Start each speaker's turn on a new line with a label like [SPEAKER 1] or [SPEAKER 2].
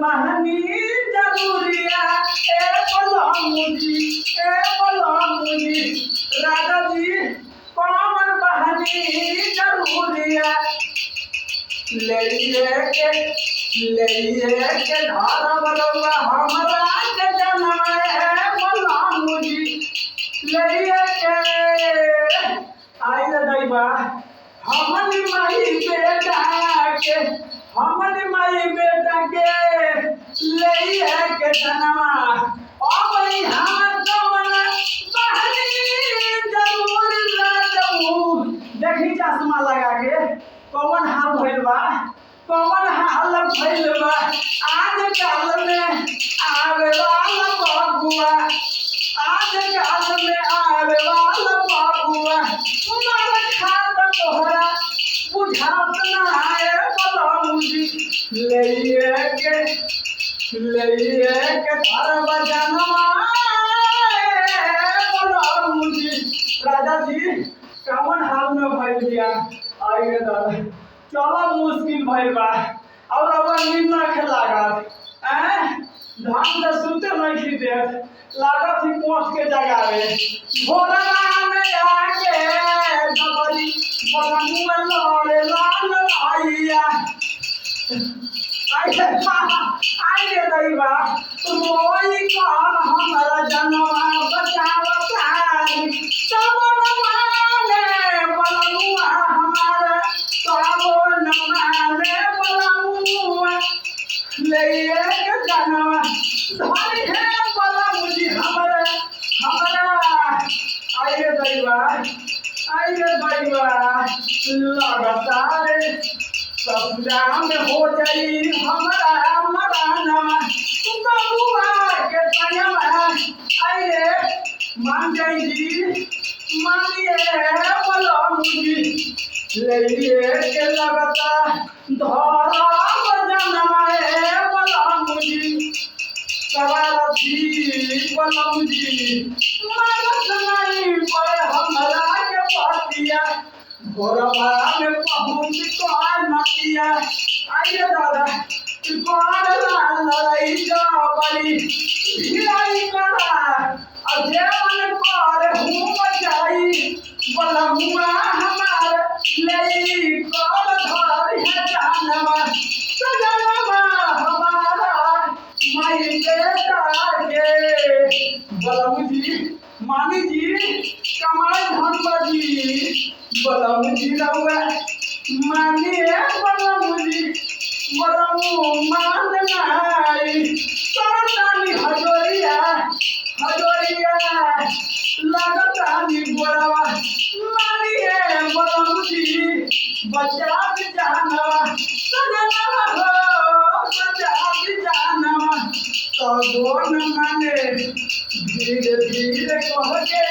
[SPEAKER 1] महनी जरूरिया ए बलमुजी राजा जी कौन बहनी जरूरिया ले के धार बलवा हमरा के जनाए बलमुजी ले के आई रे दैबा हमनी माई बेटा के ले के जनवा अब हम कौन बहनी जरूर लाजू देखी चश्मा लगा के कौन हाल भइल बा आज काल में आवे वाला बबुआ तुम्हारा खाता तोहरा बुझात ना है बलमुजी ले के घर बजनवा बलमुजी राजा जी कौन हाल में भइल बिया आई गे दादा चला मुश्किल भइल बा और अब नींद ना लागत धान से सुते नहीं देत लागत ही पहुंच के जगावे भोरवा में आके दबरी बलमुआ लड़े लाल आइया आई रे दैबा रोई कर हमरा जनवा बचावतारी तब न माने बलमुआ हमारा तब न माने बलमुआ ले के जनवा धरी है बलमुजी हमरा आई रे दैबा लगातार ससुरा में हो जाई हमरा मराना बबुआ के संगवा आई रे मान जाई जी मानिए बलमुजी ले के लगता धरा जनवा बलमुजी करारथी बलमुजी मारत नहीं पर हमरा के पतिया घोरवा में पहुंच कर नतिया आई दादा कौन लड़ाई जबरी भिड़ाई करा अजेवन कर हूँ बचाई बलमुआ हमार ले कर धर है जानवा सजनवा हमारा माई बेटा के बलमुजी मामी जी कमाई धनबाजी बलमुजी रहुआ मानिए बलमुजी बलमु मान नाई सरदानी हजोरिया लगतानी गोरवा मानिए बलमुजी बचा जानवा सजनवा हो बचा जानवा तो दोन माने धीरे कह के